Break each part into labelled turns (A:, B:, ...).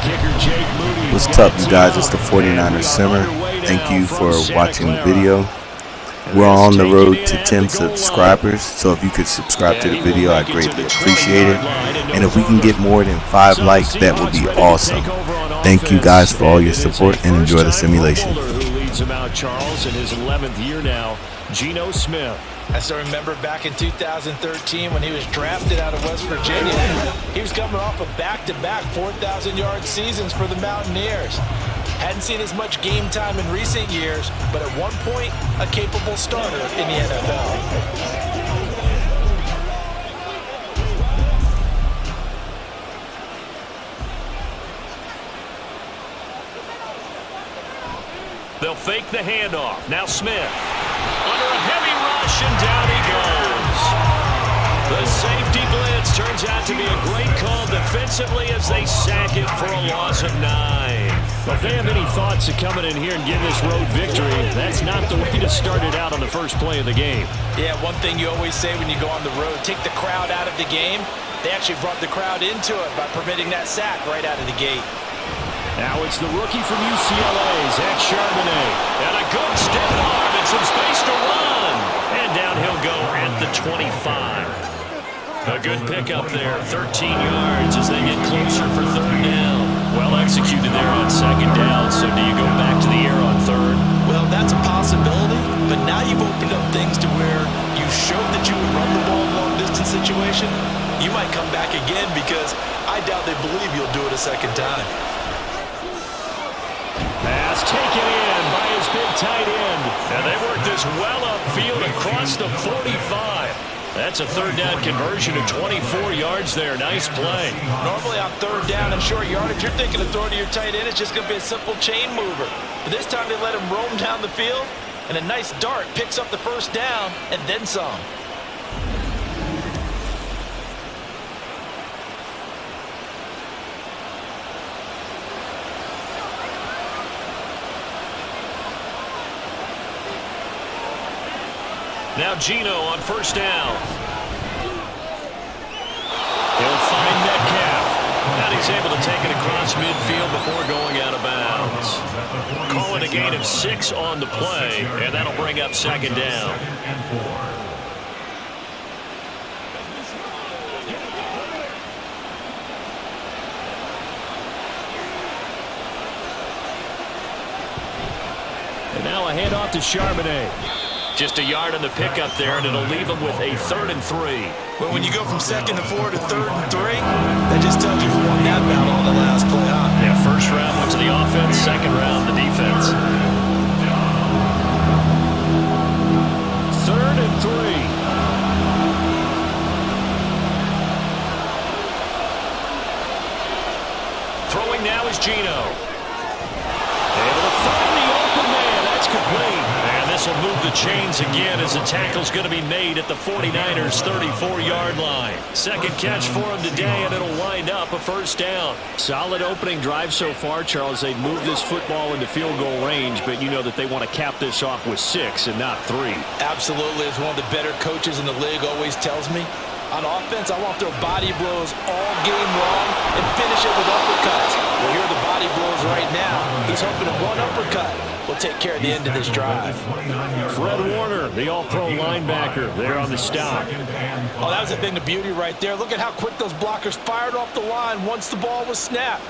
A: What's up, you guys? It's the 49ers Simmer. Thank you for watching the video. We're on the road to 10 subscribers, so if you could subscribe to the video, I'd greatly appreciate it. And if we can get more than 5 likes, that would be awesome. Thank you guys for all your support and enjoy the simulation.
B: Who leads him out, Charles, in his 11th year now, Geno Smith.
C: I still remember back in 2013 when he was drafted out of West Virginia. He was coming off of back-to-back 4,000-yard seasons for the Mountaineers. Hadn't seen as much game time in recent years, but at one point, a capable starter in the NFL.
B: They'll fake the handoff. Now Smith. Under a heavy rush, and down he goes. The safety blitz turns out to be a great call defensively as they sack it for a loss of 9.
D: Well, if they have any thoughts of coming in here and getting this road victory, that's not the way to start it out on the first play of the game.
C: Yeah, one thing you always say when you go on the road, take the crowd out of the game. They actually brought the crowd into it by permitting that sack right out of the gate.
D: Now it's the rookie from UCLA, Zach Charbonnet.
B: And a good stiff arm and some space to run. And down he'll go at the 25. A good pickup there, 13 yards as they get closer for third down.
D: Well executed there on second down, so do you go back to the air on third?
C: Well, that's a possibility, but now you've opened up things to where you showed that you would run the ball in a long-distance situation. You might come back again because I doubt they believe you'll do it a second time.
D: Pass taken in by his big tight end.
B: And they work this well upfield across the 45. That's a third down conversion of 24 yards there. Nice play.
C: Normally on third down and short yardage, you're thinking of throwing to your tight end. It's just going to be a simple chain mover. But this time they let him roam down the field, and a nice dart picks up the first down and then some.
B: Now Geno on first down. He'll find Metcalf. And he's able to take it across midfield before going out of bounds. Calling a gain of 6 on the play, and that'll bring up second down.
D: And now a handoff to Charbonnet.
B: Just a yard on the pickup there, and it'll leave them with a 3rd and 3.
C: Well, when you go from 2nd and 4 to 3rd and 3, that just tells you who won that battle on the last play, huh?
B: Yeah, first round went to the offense, second round the defense.
D: 3rd and 3.
B: Throwing now is Geno. Able to find the open man. That's complete. And this will move the chains again as the tackle's going to be made at the 49ers' 34-yard line. Second catch for him today, and it'll wind up a first down.
D: Solid opening drive so far, Charles. They've moved this football into field goal range, but you know that they want to cap this off with 6 and not 3.
C: Absolutely. As one of the better coaches in the league always tells me, on offense, I want to throw body blows all game long and finish it with uppercuts. Well, here are the body blows right now. He's hoping that one uppercut will take care of the end of this drive.
D: Fred Warner, the all-pro linebacker, there on the stop.
C: Oh, that was a thing of beauty right there. Look at how quick those blockers fired off the line once the ball was snapped.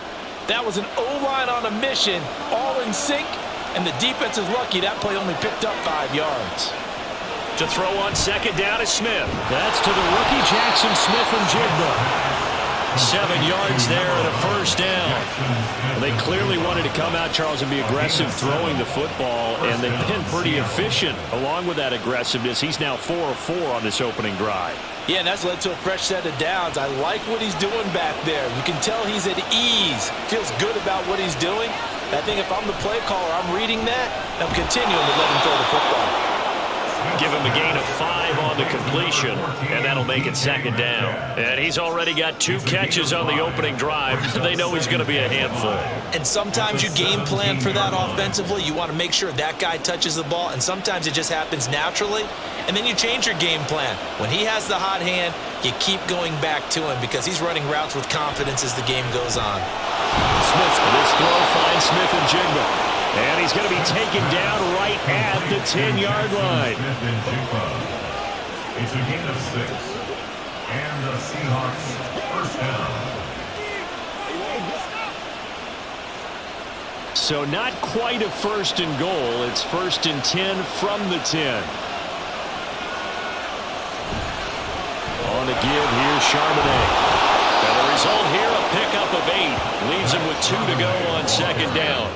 C: That was an O-line on a mission, all in sync, and the defense is lucky that play only picked up 5 yards.
B: To throw on second down is Smith.
D: That's to the rookie Jackson Smith from Jigba.
B: 7 yards there and a first down.
D: Well, they clearly wanted to come out, Charles, and be aggressive throwing the football, and they've been pretty efficient along with that aggressiveness. He's now 4 of 4 on this opening drive.
C: Yeah, and that's led to a fresh set of downs. I like what he's doing back there. You can tell he's at ease. Feels good about what he's doing. I think if I'm the play caller, I'm reading that, and I'm continuing to let him throw the football.
B: Give him a gain of 5 on the completion, and that'll make it 2nd down. And he's already got 2 catches on the opening drive. They know he's going to be a handful.
C: And sometimes you game plan for that offensively. You want to make sure that guy touches the ball, and sometimes it just happens naturally. And then you change your game plan. When he has the hot hand, you keep going back to him because he's running routes with confidence as the game goes on.
B: Smith, this throw finds Smith and Jigba. And he's going to be taken down right at the 10-yard line.
E: It's a gain of 6. And the Seahawks first down.
B: So not quite a 1st and goal. It's 1st and 10 from the 10. On the give, here's Charbonnet. And the result here, a pickup of 8. Leaves him with 2 to go on 2nd down.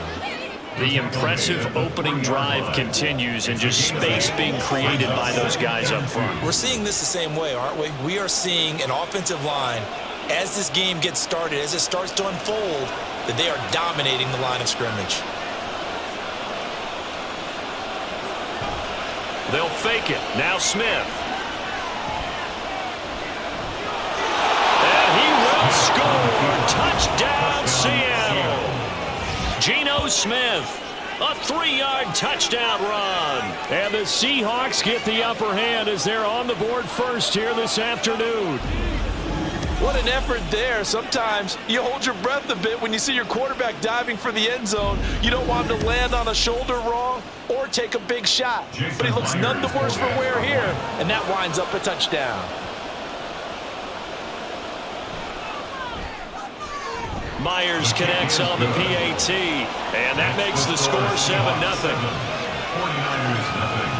B: The impressive opening drive continues, and just space being created by those guys up front.
C: We're seeing this the same way, aren't we? We are seeing an offensive line, as this game gets started, as it starts to unfold, that they are dominating the line of scrimmage.
B: They'll fake it. Now Smith. And he will score. Touchdown, Seattle. Geno Smith, a 3-yard touchdown run. And the Seahawks get the upper hand as they're on the board first here this afternoon.
C: What an effort there. Sometimes you hold your breath a bit when you see your quarterback diving for the end zone. You don't want him to land on a shoulder wrong or take a big shot. But he looks none the worse for wear here, and that winds up a touchdown.
B: Myers connects on the PAT, and that makes the score 7-0.
E: 49ers nothing.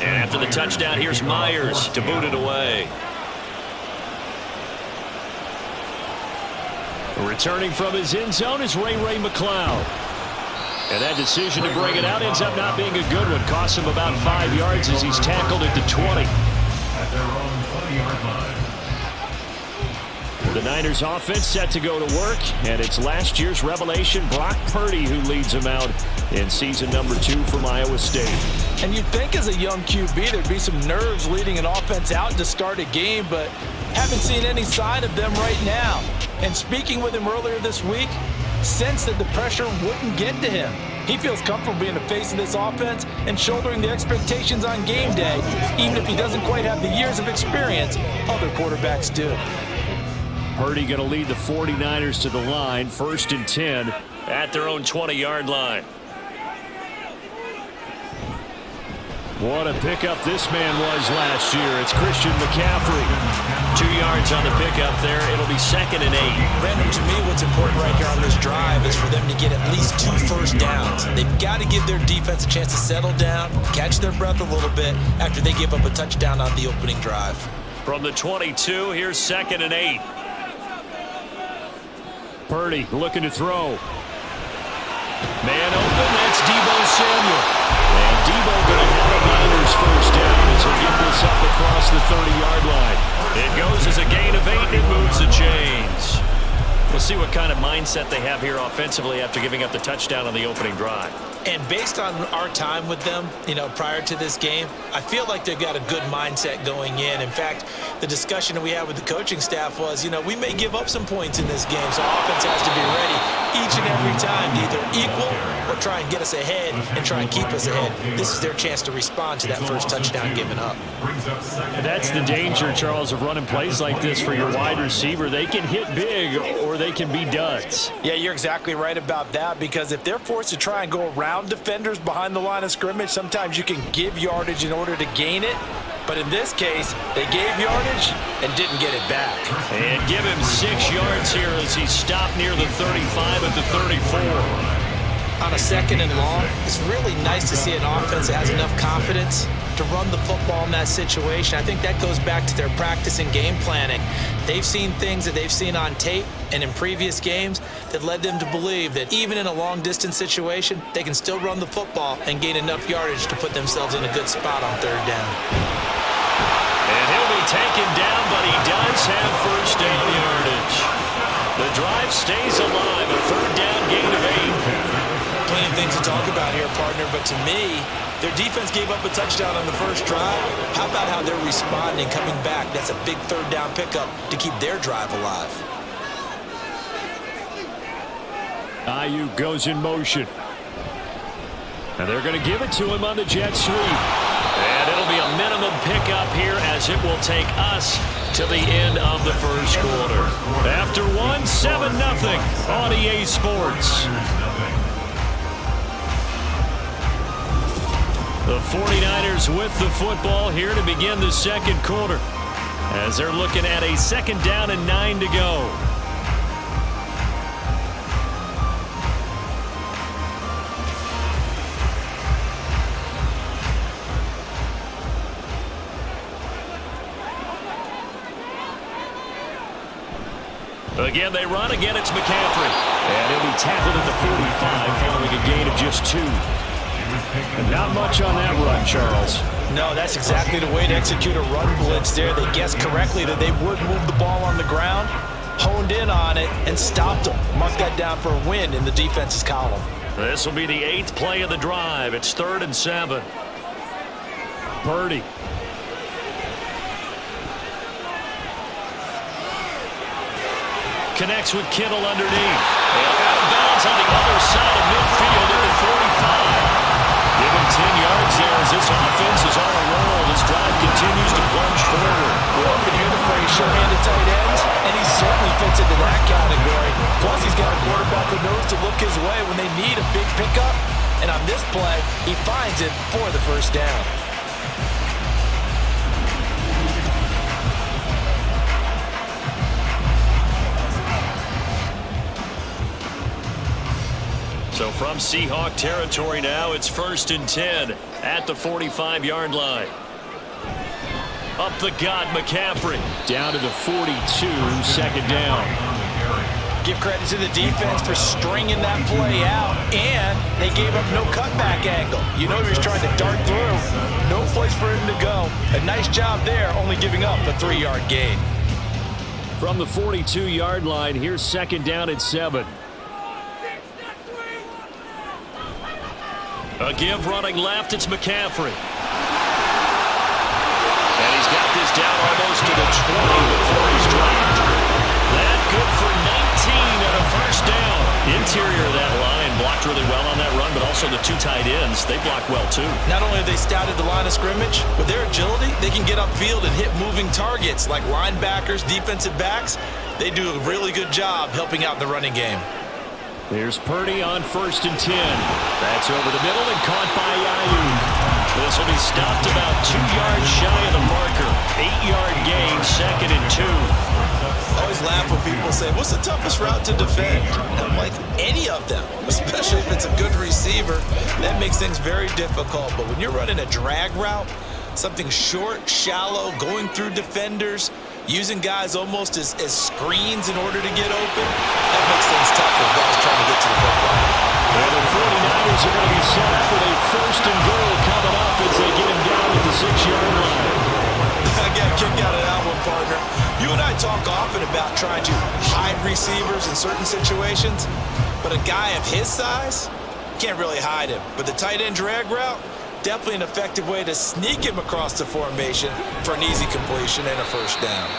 B: And after the touchdown, here's Myers to boot it away. Returning from his end zone is Ray McLeod. And that decision to bring it out ends up not being a good one. Costs him about 5 yards as he's tackled at the 20.
E: At their own 20-yard line.
B: The Niners offense set to go to work, and it's last year's revelation, Brock Purdy, who leads them out in season number 2 from Iowa State.
C: And you'd think as a young QB there'd be some nerves leading an offense out to start a game, but haven't seen any sign of them right now. And speaking with him earlier this week, sensed that the pressure wouldn't get to him. He feels comfortable being the face of this offense and shouldering the expectations on game day, even if he doesn't quite have the years of experience other quarterbacks do.
B: Purdy going to lead the 49ers to the line, 1st and 10 at their own 20-yard line. What a pickup this man was last year. It's Christian McCaffrey. 2 yards on the pickup there. It'll be 2nd and 8.
C: Brandon, to me, what's important right here on this drive is for them to get at least 2 first downs. They've got to give their defense a chance to settle down, catch their breath a little bit after they give up a touchdown on the opening drive.
B: From the 22, here's 2nd and 8. Purdy looking to throw. Man open, that's Deebo Samuel. And Deebo going to have a Niners first down as he'll get this up across the 30-yard line. It goes as a gain of 8, and it moves the chains. We'll see what kind of mindset they have here offensively after giving up the touchdown on the opening drive.
C: And based on our time with them, prior to this game, I feel like they've got a good mindset going in. In fact, the discussion that we had with the coaching staff was, we may give up some points in this game, so offense has to be ready each and every time to either equal or try and get us ahead and try and keep us ahead. This is their chance to respond to that first touchdown given up.
B: That's the danger, Charles, of running plays like this for your wide receiver. They can hit big or they can be duds.
C: Yeah, you're exactly right about that, because if they're forced to try and go around defenders behind the line of scrimmage, sometimes you can give yardage in order to gain it. But in this case, they gave yardage and didn't get it back.
B: And give him 6 yards here as he stopped near the 35 at the 34.
C: on a 2nd and long, it's really nice to see an offense that has enough confidence to run the football in that situation. I think that goes back to their practice and game planning. They've seen things that they've seen on tape and in previous games that led them to believe that even in a long-distance situation, they can still run the football and gain enough yardage to put themselves in a good spot on 3rd down.
B: And he'll be taken down, but he does have first down yardage. The drive stays alive, a 3rd down gain of 8.
C: Plenty of things to talk about here, partner, but to me, their defense gave up a touchdown on the first drive. How about how they're responding, coming back? That's a big 3rd down pickup to keep their drive alive.
D: Ayuk goes in motion. And they're going to give it to him on the jet sweep.
B: And it'll be a minimum pickup here as it will take us to the end of the first quarter. After 1, 7-0 on EA Sports. The 49ers with the football here to begin the second quarter as they're looking at a 2nd down and 9 to go. Again, they run. Again, it's McCaffrey. And he'll be tackled at the 45 following a gain of just 2.
D: And not much on that run, Charles.
C: No, that's exactly the way to execute a run blitz there. They guessed correctly that they would move the ball on the ground, honed in on it, and stopped them. Mark that down for a win in the defense's column.
B: This will be the 8th play of the drive. It's 3rd and 7.
D: Purdy.
B: Connects with Kittle underneath. And out of bounds on the other side of midfield at the 45. Give him 10 yards there as this offense is on a roll. This drive continues to plunge forward.
C: We often hear the phrase sure-handed tight ends, and he certainly fits into that category. Plus, he's got a quarterback who knows to look his way when they need a big pickup. And on this play, he finds it for the first down.
B: So from Seahawk territory now, it's 1st and 10 at the 45-yard line. Up the gut, McCaffrey.
D: Down to the 42, 2nd down.
C: Give credit to the defense for stringing that play out, and they gave up no cutback angle. You know he was trying to dart through. No place for him to go. A nice job there, only giving up a 3-yard gain.
D: From the 42-yard line, here's 2nd down and 7.
B: A give running left, it's McCaffrey. And he's got this down almost to the 20 before he's dropped. That good for 19 and a first down. Interior of that line blocked really well on that run, but also the 2 tight ends, they block well too.
C: Not only have they scouted the line of scrimmage, with their agility, they can get upfield and hit moving targets like linebackers, defensive backs. They do a really good job helping out in the running game.
D: Here's Purdy on 1st and 10. That's over the middle and caught by Ayuk.
B: This will be stopped about 2 yards shy of the marker. 8-yard gain, 2nd and 2.
C: I always laugh when people say, what's the toughest route to defend? And I'm like, any of them, especially if it's a good receiver. That makes things very difficult. But when you're running a drag route, something short, shallow, going through defenders, using guys almost as screens in order to get open, that makes things tough for guys trying to get to the football.
D: Well, the 49ers are going to be set up with a 1st and goal coming up as they get him down at the 6-yard line.
C: I got a kick out of that one, partner. You and I talk often about trying to hide receivers in certain situations, but a guy of his size can't really hide him. But the tight end drag route, definitely an effective way to sneak him across the formation for an easy completion and a first down.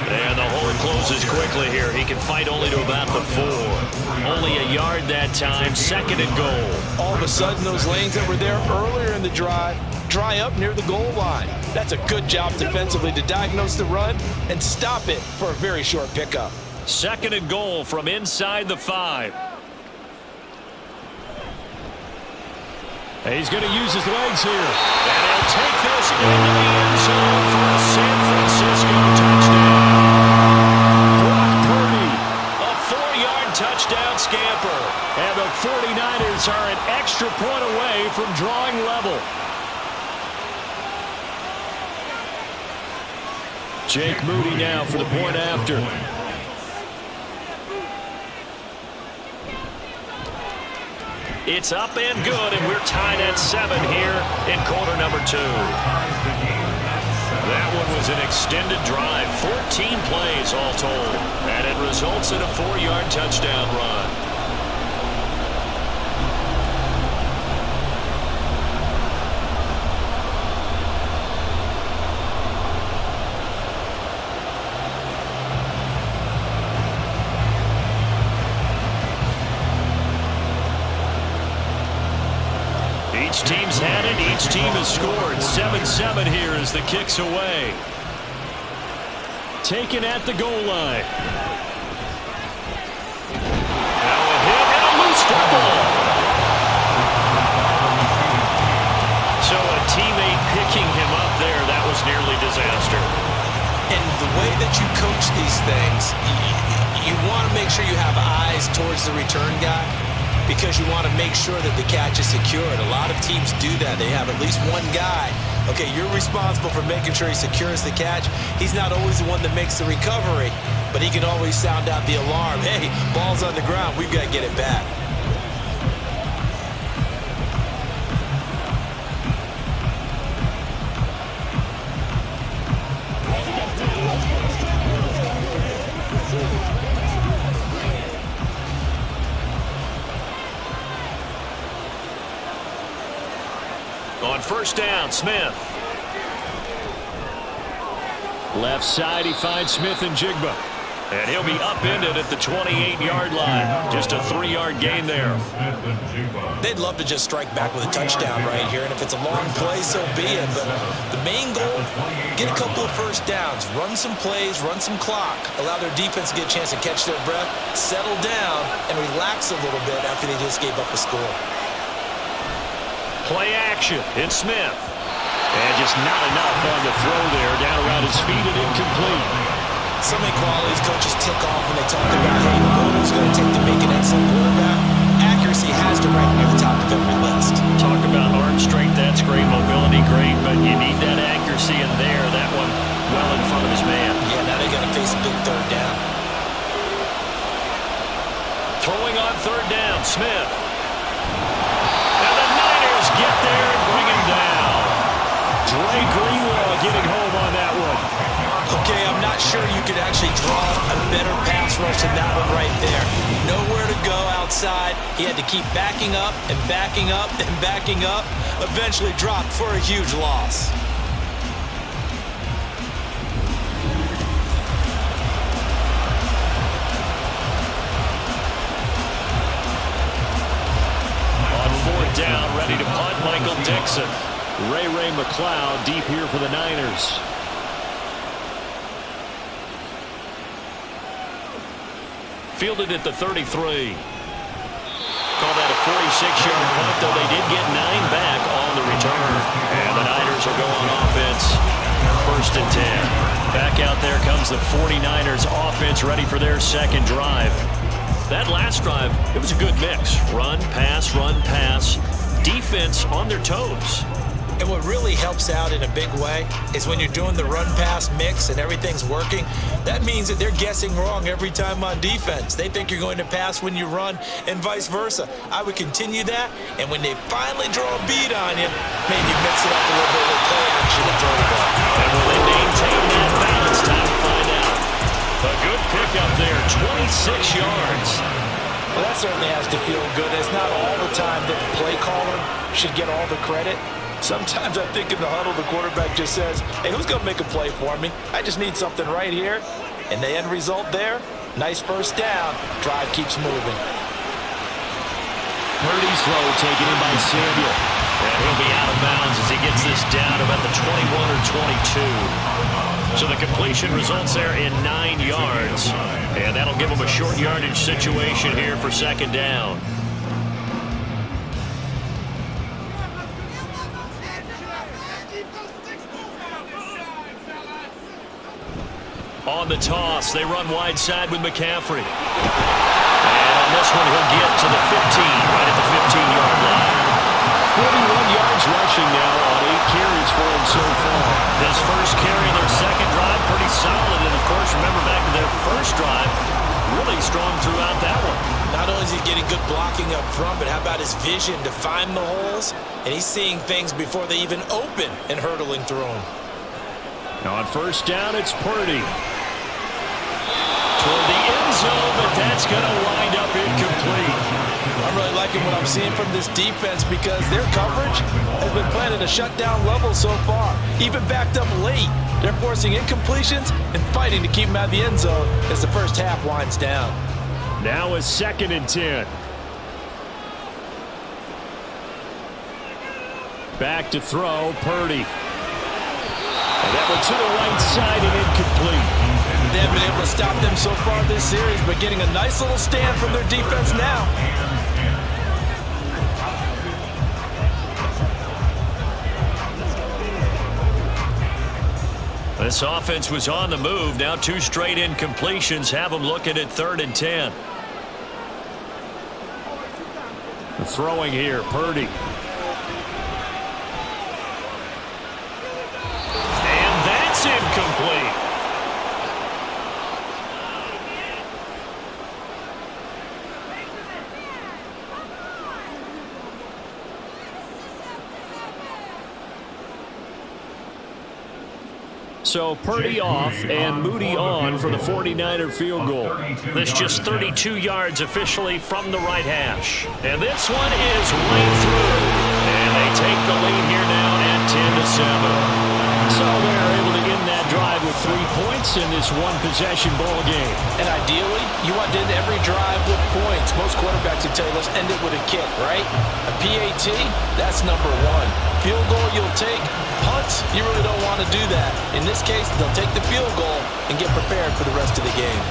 B: And the hole closes quickly here. He can fight only to about the 4. Only a yard that time, 2nd and goal.
C: All of a sudden, those lanes that were there earlier in the drive dry up near the goal line. That's a good job defensively to diagnose the run and stop it for a very short pickup.
B: 2nd and goal from inside the 5.
D: He's going to use his legs here.
B: And he'll take this into the end zone for a San Francisco touchdown.
D: Brock Purdy.
B: A 4-yard touchdown scamper.
D: And the 49ers Patriots are an extra point away from drawing level. Jake Moody now for the point after. It's up and good, and we're tied at 7 here in quarter number 2. That one was an extended drive, 14 plays all told, and it results in a 4-yard touchdown run. Each team's had it. Each team has scored. 7-7 here as the kick's away. Taken at the goal line. Now a hit and a loose football. So a teammate picking him up there, that was nearly disaster.
C: And the way that you coach these things, you want to make sure you have eyes towards the return guy, because you want to make sure that the catch is secured. A lot of teams do that. They have at least one guy. Okay, you're responsible for making sure he secures the catch. He's not always the one that makes the recovery, but he can always sound out the alarm. Hey, ball's on the ground. We've got to get it back.
D: On first down, Smith. Left side, he finds Smith and Jigba. And he'll be upended at the 28-yard line. Just a 3-yard gain there.
C: They'd love to just strike back with a touchdown right here, and if it's a long play, so be it. But the main goal, get a couple of first downs, run some plays, run some clock, allow their defense to get a chance to catch their breath, settle down, and relax a little bit after they just gave up a score.
D: Play action. It's Smith. And just not enough on the throw there. Down around his feet and incomplete.
C: So many qualities coaches tick off when they talk about, hey, what it's going to take to make an excellent quarterback. Accuracy has to rank near the top of every list.
D: Talk about arm strength. That's great. Mobility, great. But you need that accuracy in there. That one well in front of his man.
C: Yeah, now they got to face a big third down.
D: Throwing on third down, Smith. And the Niners get there and bring him down. Dre Greenlaw getting home on that one.
C: Okay, I'm not sure you could actually draw a better pass rush than that one right there. Nowhere to go outside. He had to keep backing up and backing up and backing up. Eventually dropped for a huge loss.
D: On fourth down, ready to punt, Michael Dixon. Ray McLeod deep here for the Niners. Fielded at the 33. Call that a 46-yard punt, though they did get 9 back on the return. And the Niners will go on offense. First and 10. Back out there comes the 49ers offense, ready for their second drive. That last drive, it was a good mix. Run, pass, defense on their toes.
C: And what really helps out in a big way is when you're doing the run-pass mix and everything's working, that means that they're guessing wrong every time on defense. They think you're going to pass when you run and vice versa. I would continue that, and when they finally draw a beat on you, maybe mix it up a little bit with play action and throw the ball.
D: And will they maintain that balance? Time to find out. A good pickup there, 26 yards.
C: Well, that certainly has to feel good. It's not all the time that the play caller should get all the credit. Sometimes I think in the huddle, the quarterback just says, hey, who's going to make a play for me? I just need something right here. And the end result there, nice first down. Drive keeps moving.
D: Purdy's throw taken in by Samuel. And he'll be out of bounds as he gets this down about the 21 or 22. So the completion results there in 9 yards. And that'll give him a short yardage situation here for second down. On the toss, they run wide side with McCaffrey. And on this one, he'll get to the 15, right at the 15-yard
B: strong throughout that one.
C: Not only is he getting good blocking up front, but how about his vision to find the holes? And he's seeing things before they even open and hurdling through them.
B: Now on first down, it's Purdy. Toward the end zone, but that's going to wind up incomplete.
C: I'm really liking what I'm seeing from this defense because their coverage has been playing at a shutdown level so far. Even backed up late, they're forcing incompletions and fighting to keep them out of the end zone as the first half winds down.
B: Now a 2nd and 10. Back to throw, Purdy. And that one to the right side and incomplete.
C: They haven't been able to stop them so far this series, but getting a nice little stand from their defense now.
B: This offense was on the move. Now 2 straight incompletions have them looking at 3rd and 10. The throwing here, Purdy. And that's incomplete. So Purdy off and Moody on for the 49er field goal. This just 32 yards officially from the right hash. And this one is right through. And they take the lead here now at 10-7. So they're able to end that drive with 3 points in this one-possession ball game.
C: And ideally, you want to end every drive with points. Most quarterbacks would tell you, let's end it with a kick, right? A PAT, that's number 1. Field goal you'll take. Punts, you really don't want to do that. In this case, they'll take the field goal and get prepared for the rest of the game.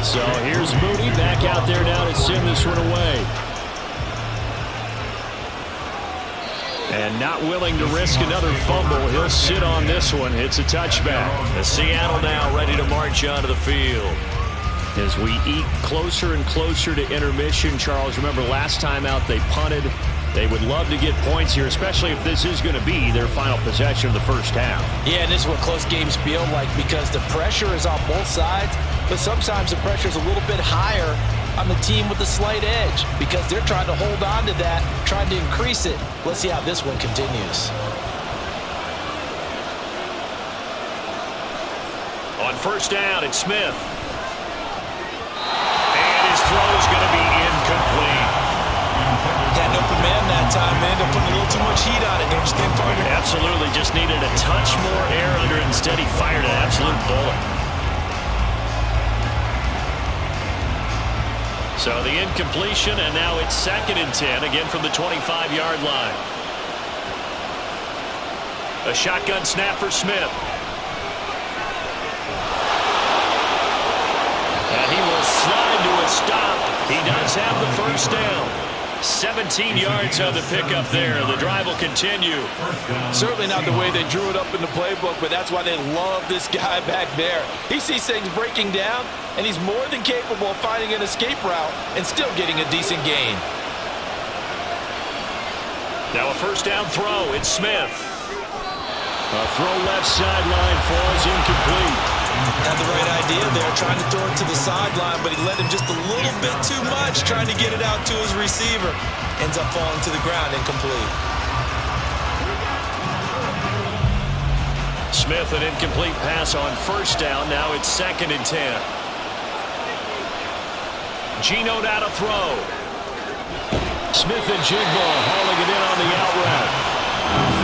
B: So here's Moody back out there now to send this one away. And not willing to risk another fumble. He'll sit on this one. It's a touchback. The Seattle now ready to march onto the field. As we eat closer and closer to intermission, Charles, remember last time out they punted. They would love to get points here, especially if this is going to be their final possession of the first half.
C: Yeah, and this is what close games feel like because the pressure is on both sides, but sometimes the pressure is a little bit higher on the team with the slight edge because they're trying to hold on to that, trying to increase it. Let's see how this one continues.
B: On first down, it's Smith. And his throw is going to be incomplete.
C: Had an open man that time, man. They're putting a little too much heat on it, don't you think, partner?
B: Absolutely. Just needed a touch more air under it. Instead, he fired an absolute bullet. So the incompletion, and now it's 2nd and 10, again from the 25-yard line. A shotgun snap for Smith. And he will slide to a stop. He does have the first down. 17 yards on the pickup there. The drive will continue.
C: Certainly not the way they drew it up in the playbook, but that's why they love this guy back there. He sees things breaking down, and he's more than capable of finding an escape route and still getting a decent gain.
B: Now a first down throw. It's Smith. A throw left sideline falls incomplete.
C: Had the right idea there, trying to throw it to the sideline, but he let him just a little bit too much, trying to get it out to his receiver. Ends up falling to the ground, incomplete.
B: Smith, an incomplete pass on first down. Now it's 2nd and 10. Geno now to throw. Smith and Jigba hauling it in on the out route.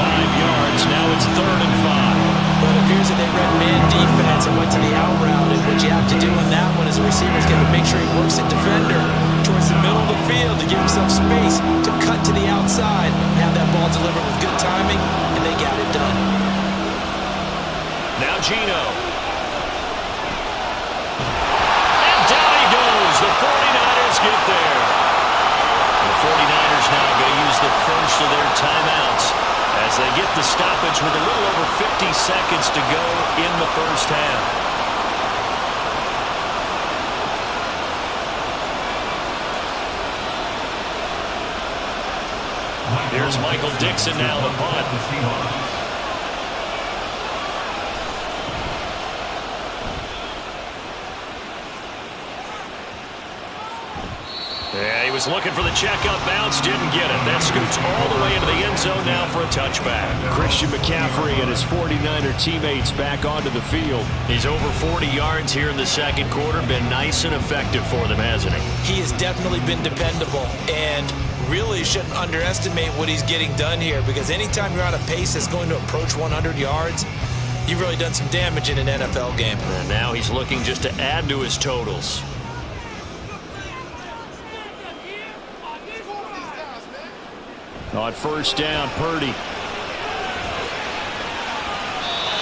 B: 5 yards. Now it's 3rd and 5.
C: But it appears that they read man defense and went to the out route. And what you have to do in that one is the receiver's got to make sure he works the defender towards the middle of the field to give himself space to cut to the outside and have that ball delivered with good timing, and they got it done.
B: Now Geno. And down he goes. The 49ers get there. The 49ers now going to use the first of their timeouts as they get the stoppage with a little over 50 seconds to go in the first half. Here's Michael Dixon now to punt.
E: The Seahawks.
B: Yeah, he was looking for the checkup bounce, didn't get it. That scoots all the way into the end zone now for a touchback.
D: Christian McCaffrey and his 49er teammates back onto the field.
B: He's over 40 yards here in the second quarter. Been nice and effective for them, hasn't he?
C: He has definitely been dependable, and really shouldn't underestimate what he's getting done here, because anytime you're on a pace that's going to approach 100 yards, you've really done some damage in an NFL game.
B: And now he's looking just to add to his totals.
D: On first down, Purdy.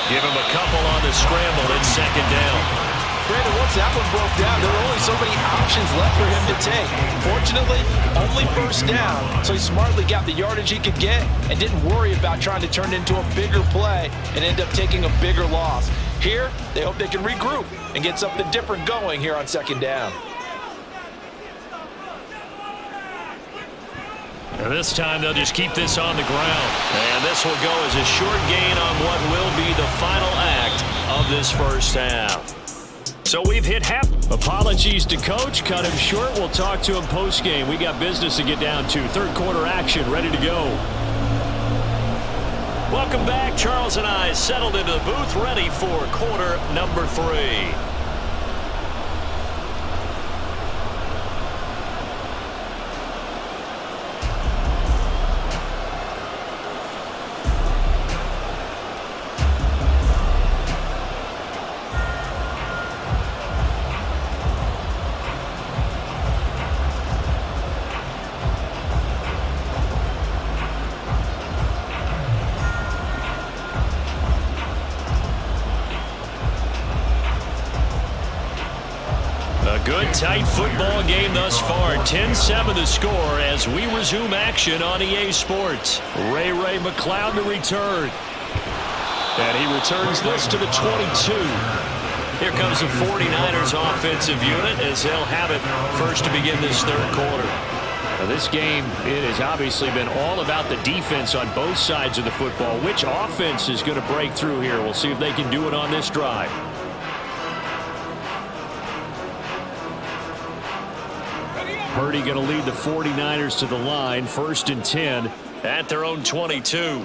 B: Give him a couple on the scramble. It's second down.
C: Brandon, once that one broke down, there were only so many options left for him to take. Fortunately, only first down, so he smartly got the yardage he could get and didn't worry about trying to turn it into a bigger play and end up taking a bigger loss. Here, they hope they can regroup and get something different going here on second down.
B: And this time they'll just keep this on the ground. And this will go as a short gain on what will be the final act of this first half. So we've hit half.
D: Apologies to Coach. Cut him short. We'll talk to him post-game. We got business to get down to. Third quarter action ready to go.
B: Welcome back. Charles and I settled into the booth ready for quarter number 3. Good, tight football game thus far. 10-7 the score as we resume action on EA Sports.
D: Ray McCloud to return. And he returns this to the 22.
B: Here comes the 49ers offensive unit as they'll have it first to begin this third quarter.
D: Now this game, it has obviously been all about the defense on both sides of the football. Which offense is going to break through here? We'll see if they can do it on this drive. Purdy going to lead the 49ers to the line, 1st and 10
B: at their own 22.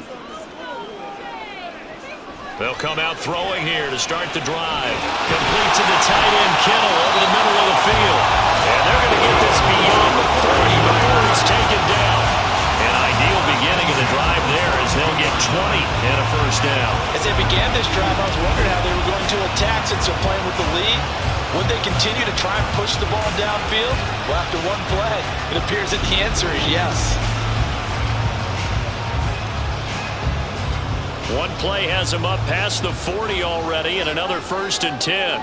B: They'll come out throwing here to start the drive. Complete to the tight end, Kittle, over the middle of the field. And they're going to get this beyond the 30 before he's taken down. An ideal beginning of the drive there as they'll get 20 and a first down.
C: As they began this drive, I was wondering how they were going to attack since they're playing with the lead. Would they continue to try and push the ball downfield? Well, after one play, it appears that the answer is yes.
B: One play has him up past the 40 already, and another 1st and 10.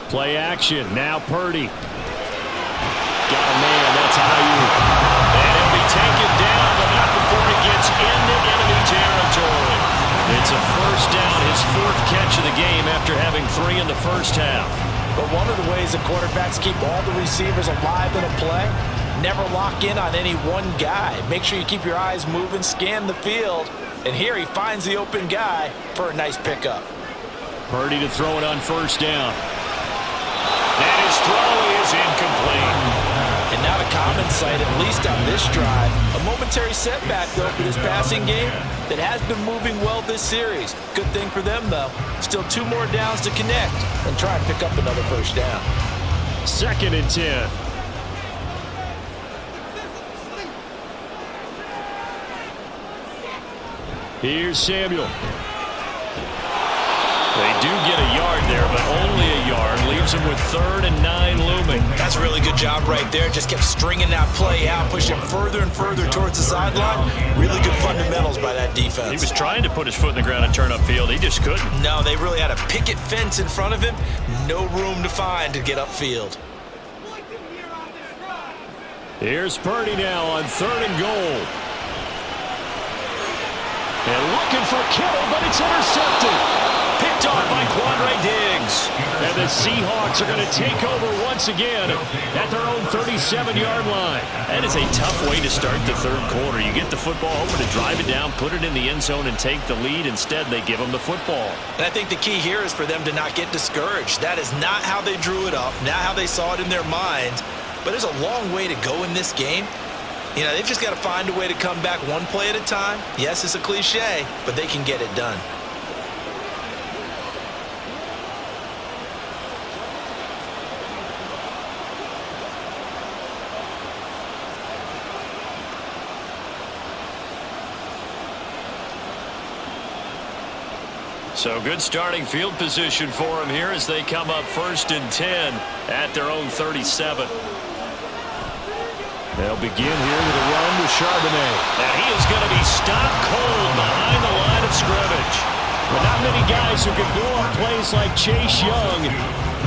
D: Play action. Now Purdy. Got a man. That's how you.
B: And he'll be taken down, but not before he gets into enemy territory. It's a first down, his 4th catch of the game after having 3 in the first half.
C: But one of the ways that quarterbacks keep all the receivers alive in a play, never lock in on any one guy. Make sure you keep your eyes moving, scan the field, and here he finds the open guy for a nice pickup.
D: Purdy to throw it on first down.
B: And his throw is incomplete.
C: And not a common sight, at least on this drive. A momentary setback, though, for this passing game that has been moving well this series. Good thing for them, though. Still 2 more downs to connect and try and pick up another first down.
D: 2nd and 10. Here's Samuel.
B: They do get a yard there, but only a yard. Leaves them with 3rd and 9 looming.
C: That's a really good job right there. Just kept stringing that play out, pushing him further and further towards the sideline. Really good fundamentals by that defense.
B: He was trying to put his foot in the ground and turn upfield. He just couldn't.
C: No, they really had a picket fence in front of him. No room to find to get upfield.
D: Here's Purdy now on 3rd and goal.
B: And looking for Kittle, but it's intercepted. Picked off by Quandre Diggs. And the Seahawks are going to take over once again at their own 37-yard line.
D: That is a tough way to start the third quarter. You get the football, hoping to drive it down, put it in the end zone, and take the lead. Instead, they give them the football.
C: And I think the key here is for them to not get discouraged. That is not how they drew it up, not how they saw it in their minds. But there's a long way to go in this game. You know, they've just got to find a way to come back one play at a time. Yes, it's a cliche, but they can get it done.
D: So good starting field position for them here as they come up 1st and 10 at their own 37.
B: They'll begin here with a run with Charbonnet.
D: And he is going to be stopped cold behind the line of scrimmage.
B: But not many guys who can blow up plays like Chase Young.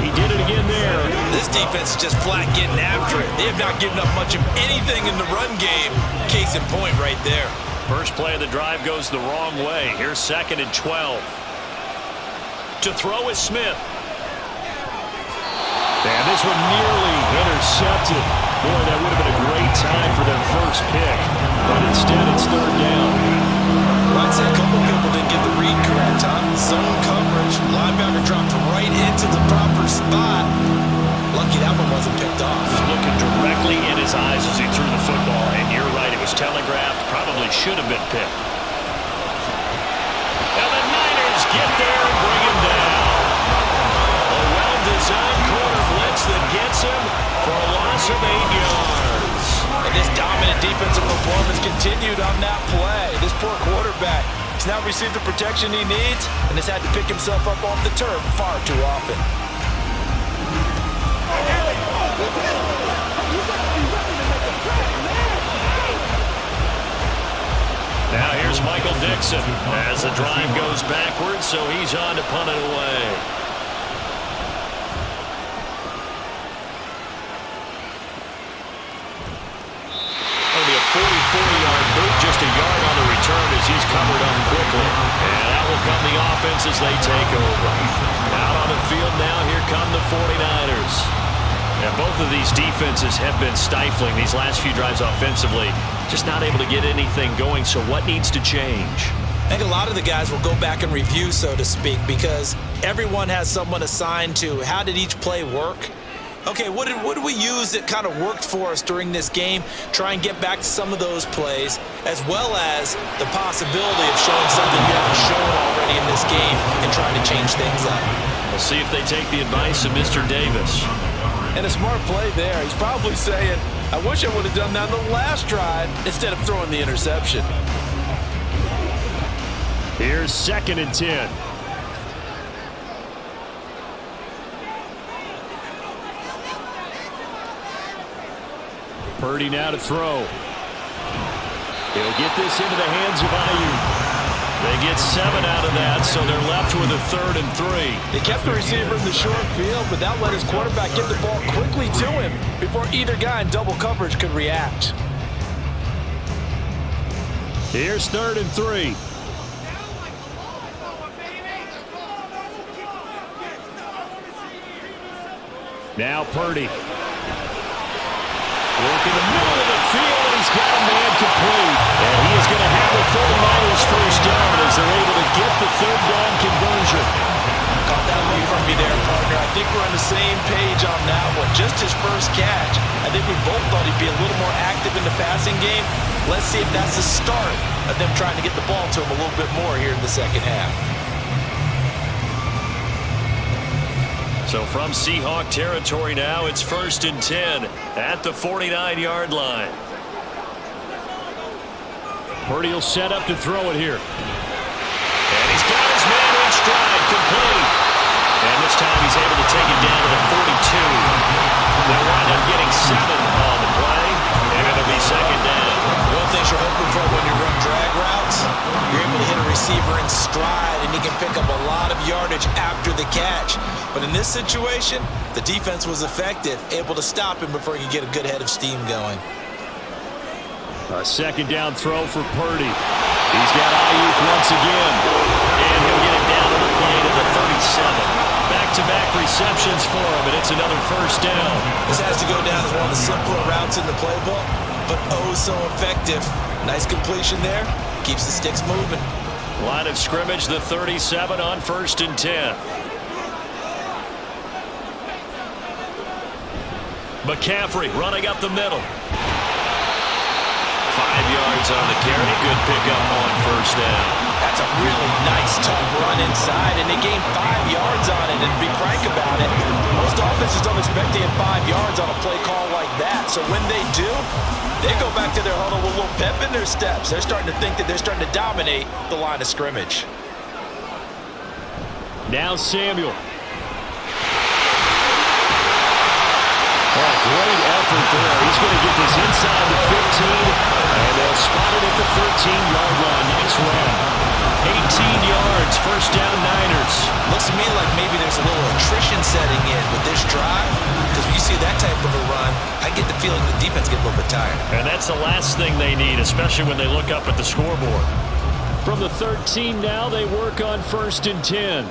B: He did it again there.
C: This defense is just flat getting after it. They have not given up much of anything in the run game. Case in point right there.
D: First play of the drive goes the wrong way. Here's 2nd and 12. To throw is Smith.
B: And this one nearly intercepted. Boy, that would have been a great time for their first pick. But instead, it's 3rd down.
C: Well, I'd say a couple people didn't get the read correct, huh? Zone coverage. Linebacker dropped right into the proper spot. Lucky that one wasn't picked off.
D: Looking directly in his eyes as he threw the football. And you're right, it was telegraphed. Probably should have been picked. And the Niners get there and bring him down. A well-designed corner blitz that gets him for a loss of 8 yards.
C: And this dominant defensive performance continued on that play. This poor quarterback has now received the protection he needs and has had to pick himself up off the turf far too often.
D: Now here's Michael Dixon as the drive goes backwards, so he's on to punt it away. It'll be a 44-yard boot, just a yard on the return as he's covered up quickly. And that will come the offense as they take over. Out on the field now, here come the 49ers. Now, both of these defenses have been stifling these last few drives offensively. Just not able to get anything going, so what needs to change?
C: I think a lot of the guys will go back and review, so to speak, because everyone has someone assigned to how did each play work. Okay, what did we use that kind of worked for us during this game? Try and get back to some of those plays, as well as the possibility of showing something you haven't shown already in this game and trying to change things up.
D: We'll see if they take the advice of Mr. Davis.
C: And a smart play there. He's probably saying, I wish I would have done that on the last drive instead of throwing the interception.
B: Here's 2nd and 10. Purdy now to throw. He'll get this into the hands of Ayuk.
D: They get 7 out of that, so they're left with a 3rd and 3.
C: They kept the receiver in the short field, but that let his quarterback get the ball quickly to him before either guy in double coverage could react.
B: Here's 3rd and 3. Now Purdy. Work in the middle of the field, and he's got a man complete. And he is going to have the 49ers first down as they're able to get the 3rd down conversion.
C: Caught that one from me there, partner. I think we're on the same page on that one. Just his first catch. I think we both thought he'd be a little more active in the passing game. Let's see if that's the start of them trying to get the ball to him a little bit more here in the second half.
D: So from Seahawk territory now, it's 1st and 10 at the 49-yard line.
B: Purdy will set up to throw it here.
D: And he's got his man in stride, complete. And this time he's able to take it down to the 42. They'll wind up getting 7 on the play, and it'll be 2nd down.
C: One thing you're hoping for when you run drag routes, you're able to hit a receiver in stride, and he can pick up a lot of yardage after the catch. But in this situation, the defense was effective, able to stop him before he could get a good head of steam going.
B: A 2nd down throw for Purdy. He's got Ayuk once again.
D: And he'll get it down to the play to the 37.
B: Back-to-back receptions for him, and it's another first down.
C: This has to go down as one of the simpler routes in the playbook, but oh so effective. Nice completion there. Keeps the sticks moving.
B: Line of scrimmage, the 37 on 1st and 10. McCaffrey running up the middle. 5 yards on the carry. Good pickup on 1st down.
C: That's a really nice, tough run inside, and they gained 5 yards on it. And to be frank about it, most offenses don't expect to get 5 yards on a play call like that. So when they do, they go back to their huddle with a little pep in their steps. They're starting to think that they're starting to dominate the line of scrimmage.
B: Now Samuel. Oh, great effort there. He's going to get this inside the 15, and they'll spot it at the 13-yard line. Nice run. 18 yards, first down Niners.
C: Looks to me like maybe there's a little attrition setting in with this drive, because when you see that type of a run, I get the feeling the defense gets a little bit tired.
B: And that's the last thing they need, especially when they look up at the scoreboard. From the 13 now, they work on 1st and 10.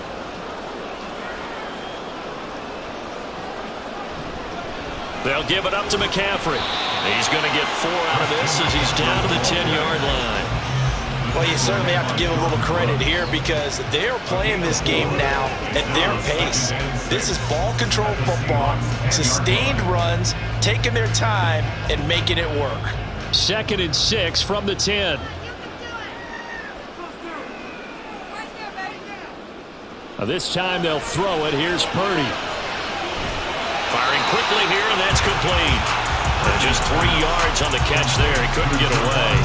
B: They'll give it up to McCaffrey. He's going to get 4 out of this as he's down to the 10-yard line.
C: Well, you certainly have to give a little credit here because they're playing this game now at their pace. This is ball control football, sustained runs, taking their time, and making it work.
B: 2nd and 6 from the 10. This time they'll throw it. Here's Purdy. Firing quickly here, and that's complete. Just 3 yards on the catch there. He couldn't get away.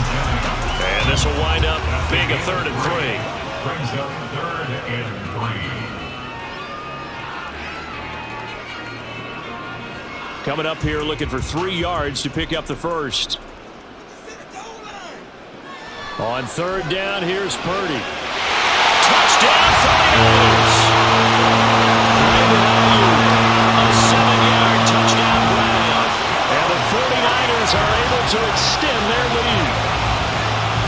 B: And this will wind up being a 3rd and 3.
E: Brings up 3rd and 3.
B: Coming up here looking for 3 yards to pick up the first. On 3rd down, here's Purdy. Touchdown, 49ers! A 7-yard touchdown grab. And the 49ers are able to extend their lead.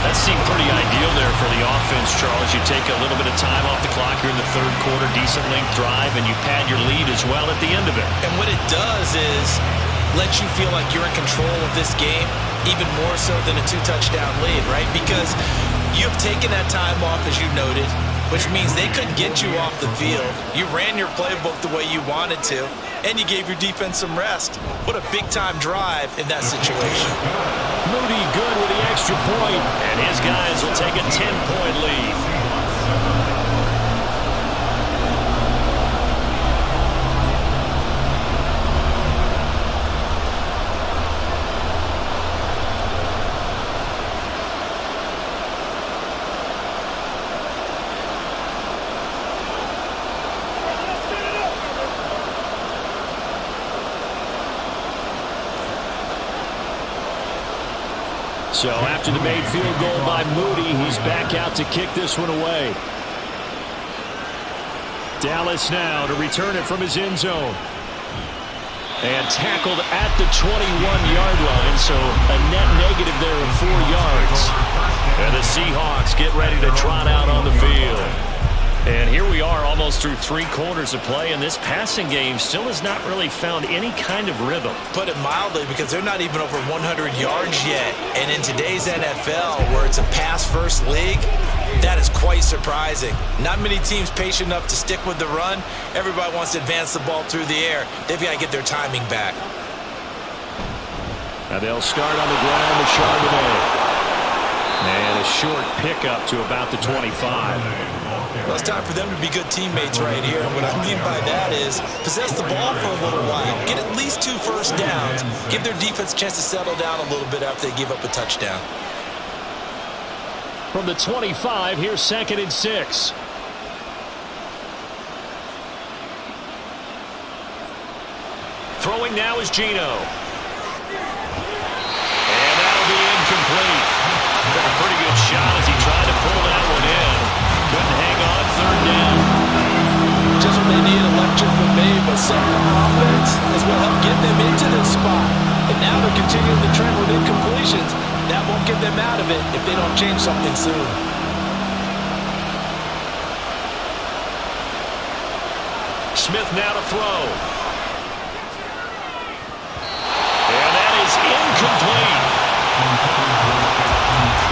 B: That seemed pretty ideal there for the offense, Charles. You take a little bit of time off the clock here in the 3rd quarter, decent length drive, and you pad your lead as well at the end of it.
C: And what it does is let you feel like you're in control of this game, even more so than a 2-touchdown lead, right? Because you've taken that time off, as you noted, which means they couldn't get you off the field. You ran your playbook the way you wanted to, and you gave your defense some rest. What a big-time drive in that situation.
B: Moody good with the extra point, and his guys will take a 10-point lead. So after the made field goal by Moody, he's back out to kick this one away. Dallas now to return it from his end zone. And tackled at the 21-yard line, so a net negative there of 4 yards. And the Seahawks get ready to trot out on the field. And here we are almost through 3 quarters of play, and this passing game still has not really found any kind of rhythm.
C: Put it mildly, because they're not even over 100 yards yet. And in today's NFL, where it's a pass-first league, that is quite surprising. Not many teams patient enough to stick with the run. Everybody wants to advance the ball through the air. They've got to get their timing back.
B: Now they'll start on the ground with Charbonnet. And a short pickup to about the 25.
C: Well, it's time for them to be good teammates right here. And what I mean by that is possess the ball for a little while. Get at least 2 first downs. Give their defense a chance to settle down a little bit after they give up a touchdown.
B: From the 25, here's 2nd and 6. Throwing now is Geno. And that'll be incomplete. Took a pretty good shot as he tried to pull that one in. Couldn't hang on, 3rd down.
C: Just what they need, electric from me, but some offense is what helped get them into this spot. And now they're continuing the trend with incompletions. That won't get them out of it if they don't change something soon.
B: Smith now to throw. And that is incomplete.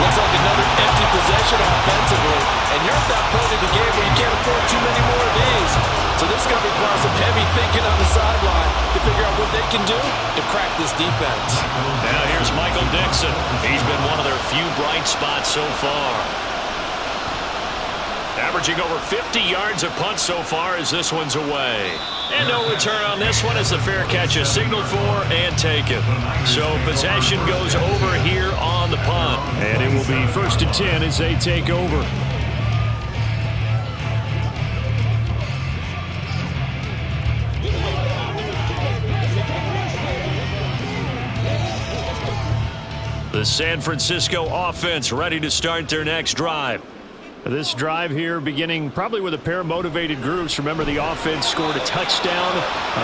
C: Looks like another empty possession offensively. And you're at that point in the game where you can't afford too many more of these. So this is going to require some heavy thinking on the sideline to figure out what they can do to crack this defense.
B: Now here's Michael Dixon. He's been one of their few bright spots so far. Averaging over 50 yards a punt so far as this one's away. And no return on this one as the fair catch is signaled for and taken. So possession goes over here on the punt. And it will be 1st and 10 as they take over. The San Francisco offense ready to start their next drive. This drive here beginning probably with a pair of motivated groups. Remember, the offense scored a touchdown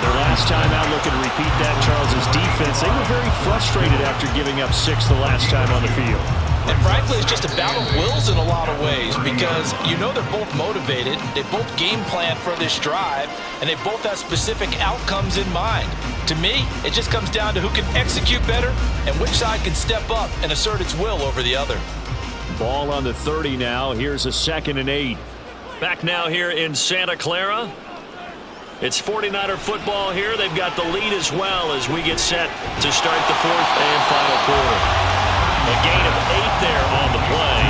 B: their last time out. Looking to repeat that. Charles's defense, they were very frustrated after giving up 6 the last time on the field.
C: And frankly, it's just a battle of wills in a lot of ways because you know they're both motivated, they both game plan for this drive, and they both have specific outcomes in mind. To me, it just comes down to who can execute better and which side can step up and assert its will over the other.
B: Ball on the 30 now. Here's a 2nd and 8. Back now here in Santa Clara. It's 49er football here. They've got the lead as well as we get set to start the 4th and final quarter. A gain of 8 there on the play.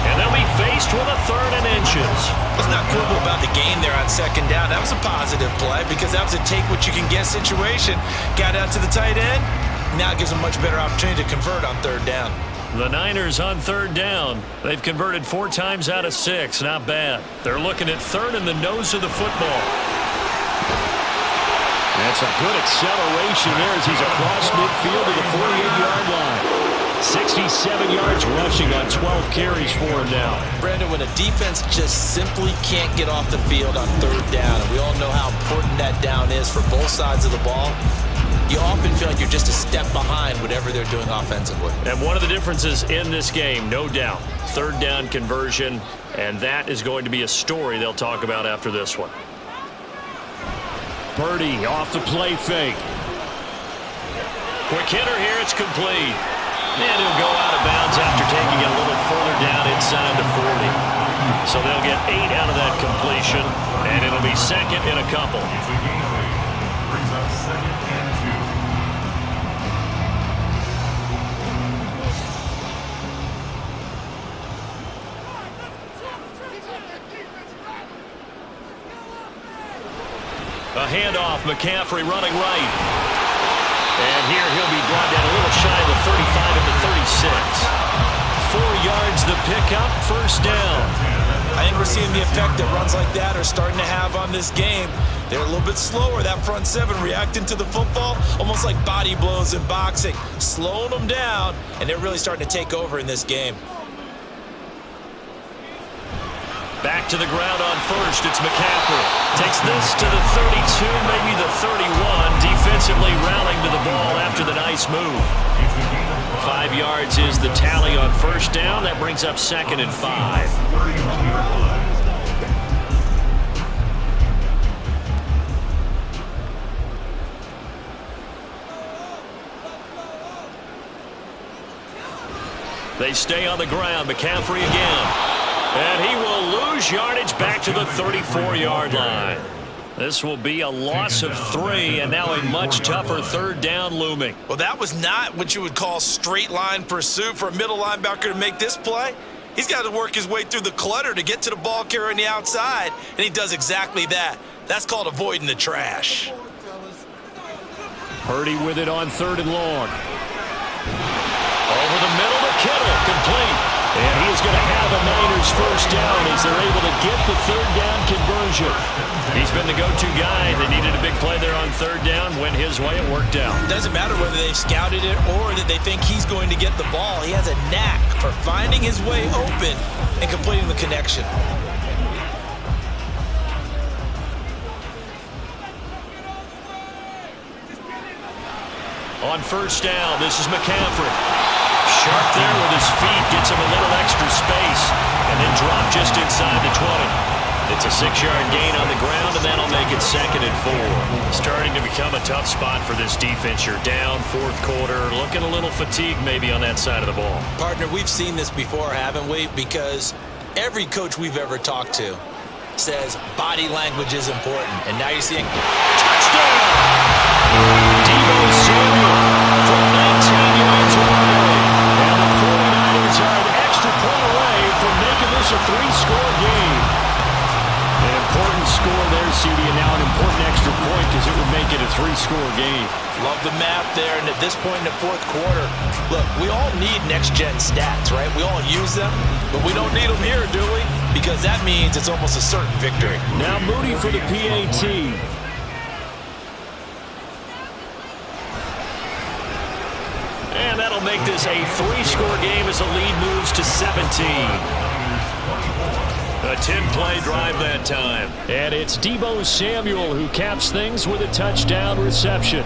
B: And they'll be faced with a 3rd and inches.
C: Let's not quibble about the gain there on 2nd down. That was a positive play because that was a take-what-you-can-get situation. Got out to the tight end. Now it gives them a much better opportunity to convert on 3rd down.
B: The Niners on 3rd down. They've converted 4 times out of 6. Not bad. They're looking at 3rd in the nose of the football. That's a good acceleration there as he's across midfield to the 48-yard line. 67 yards rushing on 12 carries for him now.
C: Brandon, when a defense just simply can't get off the field on 3rd down, and we all know how important that down is for both sides of the ball, you often feel like you're just a step behind whatever they're doing offensively.
B: And one of the differences in this game, no doubt, 3rd down conversion, and that is going to be a story they'll talk about after this one. Purdy off the play fake. Quick hitter here, it's complete. And he'll go out of bounds after taking it a little further down inside the 40. So they'll get 8 out of that completion, and it'll be 2nd and a couple.
E: Brings up 2nd and 2.
B: A handoff, McCaffrey running right. And here he'll be brought down a little shy of the 35 at the 36. 4 yards the pickup, 1st down.
C: I think we're seeing the effect that runs like that are starting to have on this game. They're a little bit slower, that front 7 reacting to the football, almost like body blows in boxing, slowing them down, and they're really starting to take over in this game.
B: Back to the ground on 1st, it's McCaffrey. Takes this to the 32, maybe the 31. Defensively rallying to the ball after the nice move. 5 yards is the tally on 1st down. That brings up 2nd and 5. They stay on the ground. McCaffrey again. And he will lose yardage back to the 34-yard line. This will be a loss of 3, and now a much tougher 3rd down looming.
C: Well, that was not what you would call straight line pursuit for a middle linebacker to make this play. He's got to work his way through the clutter to get to the ball carrier on the outside, and he does exactly that. That's called avoiding the trash.
B: Purdy with it on 3rd and long. Over the middle to Kittle, complete. And he is going to have a Niners 1st down as they're able to get the 3rd down conversion. He's been the go-to guy. They needed a big play there on 3rd down. Went his way, it worked out.
C: Doesn't matter whether they scouted it or that they think he's going to get the ball. He has a knack for finding his way open and completing the connection.
B: On 1st down, this is McCaffrey. Sharp there with his feet, gets him a little extra space, and then drop just inside the 20. It's a 6-yard gain on the ground, and that'll make it 2nd and 4. Starting to become a tough spot for this defense. You're down 4th quarter, looking a little fatigued maybe on that side of the ball.
C: Partner, we've seen this before, haven't we? Because every coach we've ever talked to says body language is important. And now you're seeing touchdown! Deebo Samuel from 19 yards away.
B: And the 49ers are an extra point away from making this a 3-score game. An important score there, CD, and now an important extra point because it would make it a 3-score game.
C: Love the map there, and at this point in the 4th quarter, look, we all need next-gen stats, right? We all use them, but we don't need them here, do we? Because that means it's almost a certain victory.
B: Now Moody for the PAT. And that'll make this a 3-score game as the lead moves to 17. A 10-play drive that time. And it's Deebo Samuel who caps things with a touchdown reception.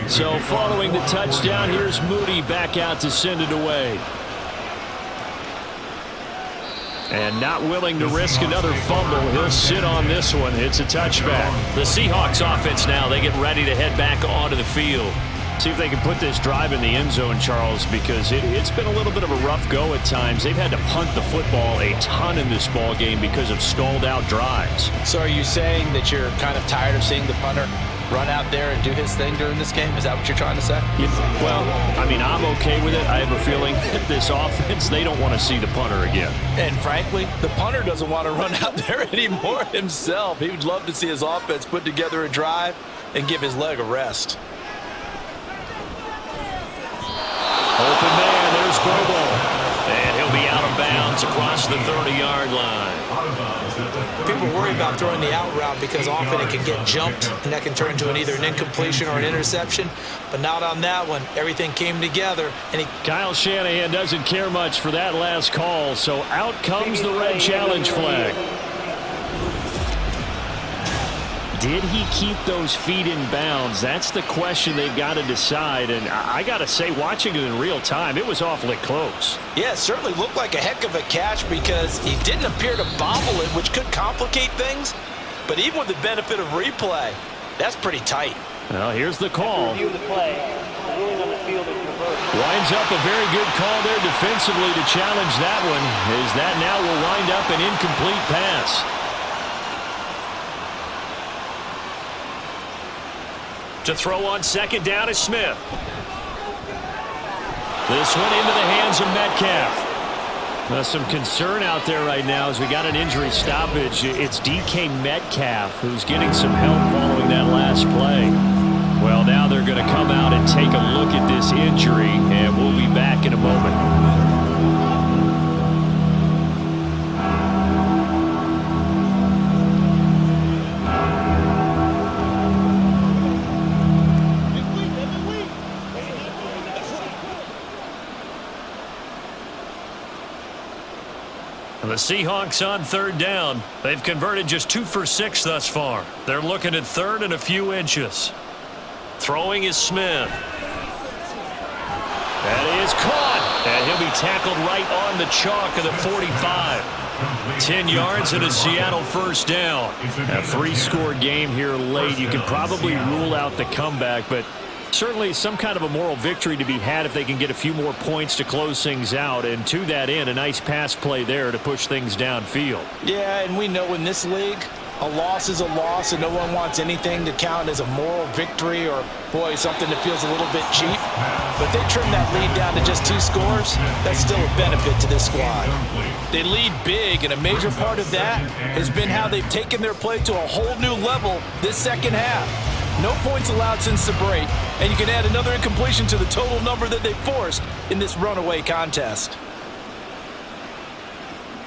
B: So following the touchdown, here's Moody back out to send it away. And not willing to risk another fumble, he'll sit on this one. It's a touchback. The Seahawks offense now, they get ready to head back onto the field. See if they can put this drive in the end zone, Charles, because it's been a little bit of a rough go at times. They've had to punt the football a ton in this ball game because of stalled-out drives.
C: So are you saying that you're kind of tired of seeing the punter run out there and do his thing during this game? Is that what you're trying to say?
B: Well, I mean, I'm okay with it. I have a feeling that this offense, they don't want to see the punter again.
C: And frankly, the punter doesn't want to run out there anymore himself. He would love to see his offense put together a drive and give his leg a rest.
B: Open man, there's Global. And he'll be out of bounds across the 30-yard line.
C: People worry about throwing the out route because often it can get jumped, and that can turn into either an incompletion or an interception. But not on that one. Everything came together. And
B: Kyle Shanahan doesn't care much for that last call, so out comes the red challenge flag. Did he keep those feet in bounds? That's the question they've got to decide. And I got to say, watching it in real time, it was awfully close.
C: Yeah, it certainly looked like a heck of a catch because he didn't appear to bobble it, which could complicate things. But even with the benefit of replay, that's pretty tight.
B: Well, here's the call.
F: Review the play. The ruling on the field is reversed.
B: Winds up a very good call there defensively to challenge that one, as that now will wind up an incomplete pass. To throw on second down is Smith. This one into the hands of Metcalf. Some concern out there right now as we got an injury stoppage. It's DK Metcalf who's getting some help following that last play. Well, now they're going to come out and take a look at this injury, and we'll be back in a moment. The Seahawks on third down. They've converted just 2 for 6 thus far. They're looking at third and a few inches. Throwing is Smith. That is caught. And he'll be tackled right on the chalk of the 45. 10 yards and a Seattle first down. A 3-score game here late. You can probably rule out the comeback, but certainly some kind of a moral victory to be had if they can get a few more points to close things out. And to that end, a nice pass play there to push things downfield.
C: Yeah, and we know in this league, a loss is a loss, and no one wants anything to count as a moral victory or, boy, something that feels a little bit cheap. But they trim that lead down to just 2 scores. That's still a benefit to this squad. They lead big, and a major part of that has been how they've taken their play to a whole new level this second half. No points allowed since the break, and you can add another incompletion to the total number that they forced in this runaway contest.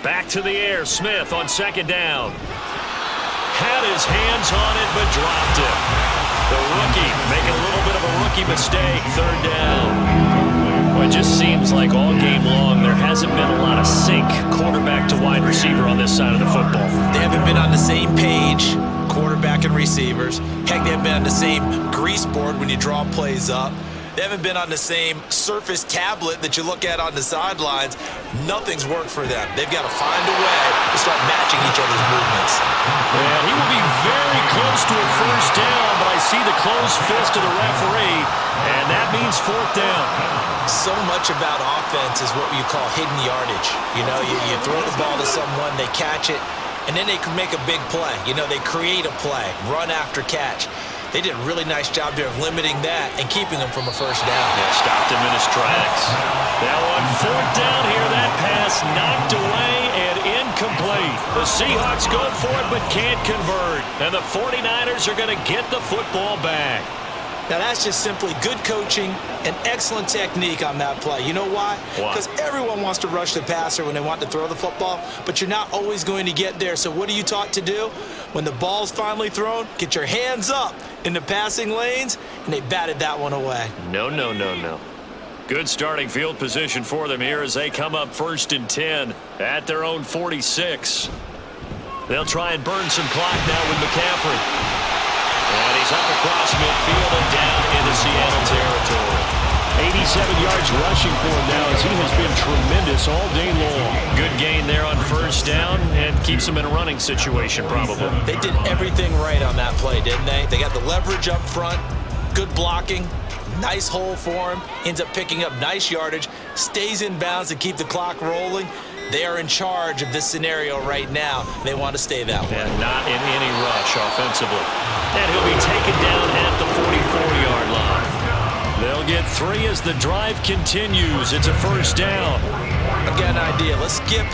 B: Back to the air, Smith on second down. Had his hands on it, but dropped it. The rookie making a little bit of a rookie mistake, third down. Well, it just seems like all game long there hasn't been a lot of sync, quarterback to wide receiver on this side of the football.
C: They haven't been on the same page, quarterback and receivers. Heck, they haven't been on the same grease board when you draw plays up. They haven't been on the same Surface tablet that you look at on the sidelines. Nothing's worked for them. They've got to find a way to start matching each other's movements.
B: And he will be very close to a first down, but I see the closed fist of the referee, and that means fourth down.
C: So much about offense is what you call hidden yardage. You know, you throw the ball to someone, they catch it, and then they can make a big play. You know, they create a play, run after catch. They did a really nice job there of limiting that and keeping him from a first down.
B: Yeah, stopped him in his tracks. Now on fourth down here, that pass knocked away and incomplete. The Seahawks go for it but can't convert. And the 49ers are going to get the football back.
C: Now, that's just simply good coaching and excellent technique on that play. You know why? Because everyone wants to rush the passer when they want to throw the football, but you're not always going to get there. So what are you taught to do? When the ball's finally thrown, get your hands up in the passing lanes, and they batted that one away.
B: No. Good starting field position for them here as they come up 1st and 10 at their own 46. They'll try and burn some clock now with McCaffrey. And he's up across midfield and down into Seattle territory. 87 yards rushing for him now as he has been tremendous all day long. Good gain there on first down and keeps him in a running situation probably.
C: They did everything right on that play, didn't they? They got the leverage up front, good blocking, nice hole for him, ends up picking up nice yardage, stays in bounds to keep the clock rolling. They are in charge of this scenario right now. They want to stay that way.
B: And not in any rush offensively. And he'll be taken down at the 44-yard line. They'll get 3 as the drive continues. It's a first down.
C: I've got an idea. Let's skip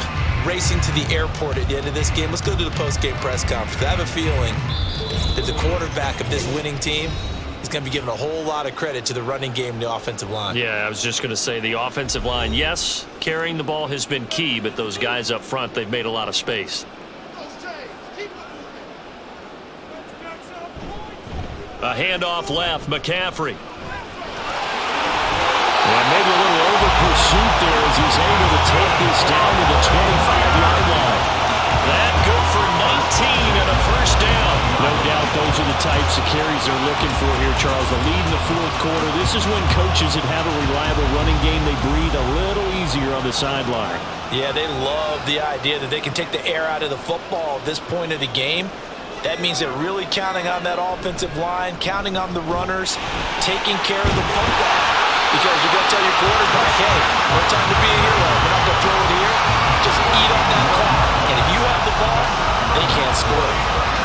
C: racing to the airport at the end of this game. Let's go to the post-game press conference. I have a feeling that the quarterback of this winning team is going to be given a whole lot of credit to the running game and the offensive line.
B: Yeah, I was just going to say the offensive line, yes, carrying the ball has been key, but those guys up front, they've made a lot of space. A handoff left, McCaffrey. And maybe a little over pursuit there as he's able to take this down to the 25-yard line. That good for 19 and a first down. No doubt those are the types of carries they're looking for here, Charles. The lead in the fourth quarter. This is when coaches that have a reliable running game, they breathe a little easier on the sideline.
C: Yeah, they love the idea that they can take the air out of the football at this point of the game. That means they're really counting on that offensive line, counting on the runners, taking care of the football. Because you're going to tell your quarterback, hey, no time to be a hero. We're not going to throw it here. Just eat up that clock. And if you have the ball, they can't score.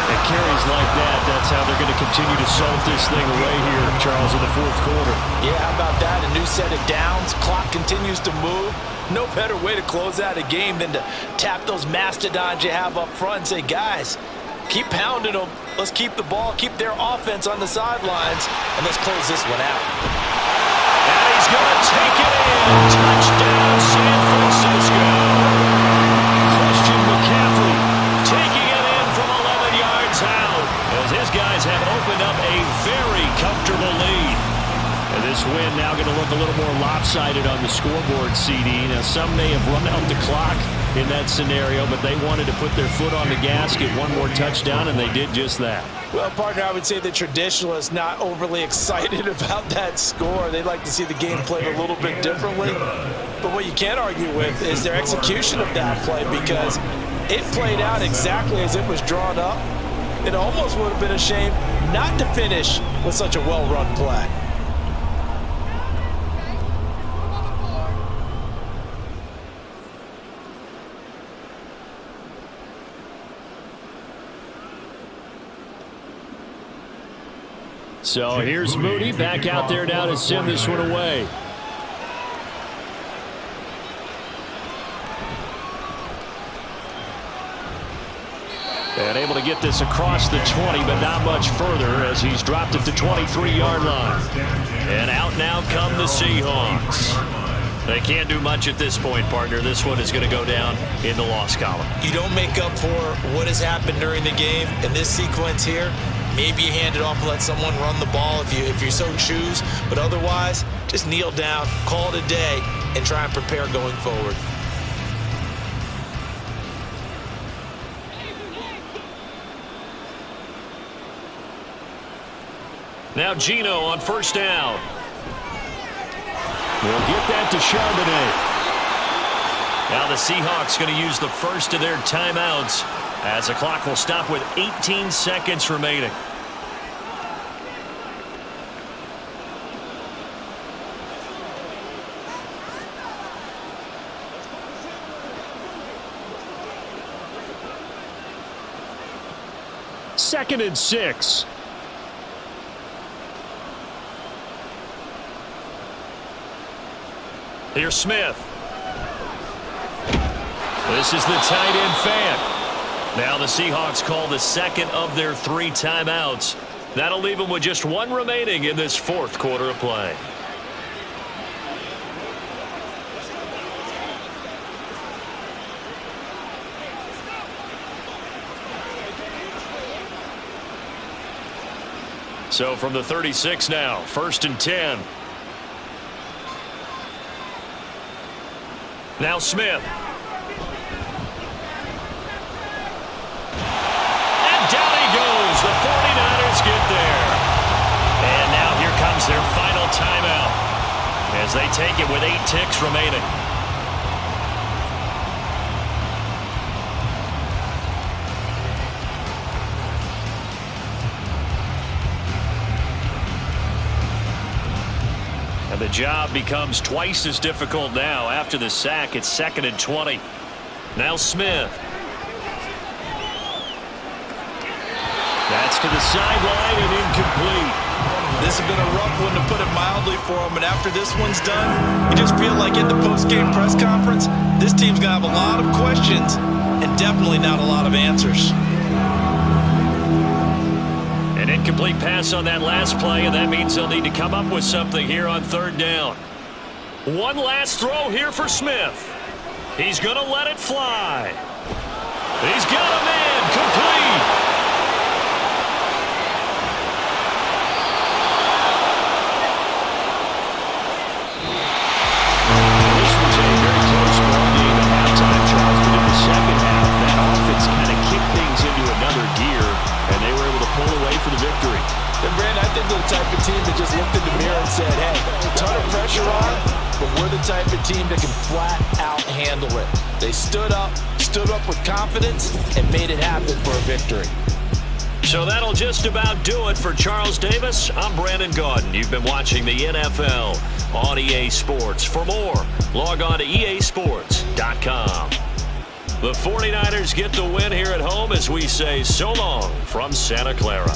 B: And carries like that, that's how they're going to continue to salt this thing away here, Charles, in the fourth quarter.
C: Yeah, how about that? A new set of downs. Clock continues to move. No better way to close out a game than to tap those mastodons you have up front and say, guys, keep pounding them. Let's keep the ball, keep their offense on the sidelines, and let's close this one out.
B: And he's going to take it in. Touchdown, San Francisco. Christian McCaffrey taking it in from 11 yards out as his guys have opened up a very comfortable lead. And this win now going to look a little more lopsided on the scoreboard, CD. Now, some may have run out the clock in that scenario, but they wanted to put their foot on the gas, get one more touchdown, and they did just that.
C: Well, partner, I would say the traditionalists not overly excited about that score. They'd like to see the game played a little bit differently. But what you can't argue with is their execution of that play, because it played out exactly as it was drawn up. It almost would have been a shame not to finish with such a well-run play.
B: So here's Moody back out there now to send this one away. And able to get this across the 20, but not much further as he's dropped it to 23-yard line. And out now come the Seahawks. They can't do much at this point, partner. This one is going to go down in the loss column.
C: You don't make up for what has happened during the game in this sequence here. Maybe you hand it off and let someone run the ball if you so choose. But otherwise, just kneel down, call it a day, and try and prepare going forward.
B: Now Gino on first down. They'll get that to Charbonnet. Now the Seahawks going to use the first of their timeouts as the clock will stop with 18 seconds remaining. Second and 6. Here's Smith. This is the tight end fan. Now the Seahawks call the second of their 3 timeouts. That'll leave them with just 1 remaining in this 4th quarter of play. So from the 36 now, 1st and 10. Now Smith. And down he goes. The 49ers get there. And now here comes their final timeout as they take it with 8 ticks remaining. And the job becomes twice as difficult now. After the sack, it's 2nd and 20. Now Smith. That's to the sideline and incomplete.
C: This has been a rough one, to put it mildly, for him. And after this one's done, you just feel like at the post-game press conference, this team's going to have a lot of questions and definitely not a lot of answers.
B: An incomplete pass on that last play, and that means they'll need to come up with something here on 3rd down. One last throw here for Smith. He's going to let it fly. He's got a man. Complete. This was a very close ball game at halftime, Charles, but in the second half, that offense kind of kicked things into another gear, and they were able to pull away for the victory.
C: And Brandon, I think they're the type of team that just looked in the mirror and said, hey, a ton of pressure on, but we're the type of team that can flat out handle it. They stood up with confidence, and made it happen for a victory.
B: So that'll just about do it for Charles Davis. I'm Brandon Gaudin. You've been watching the NFL on EA Sports. For more, log on to easports.com. The 49ers get the win here at home as we say so long from Santa Clara.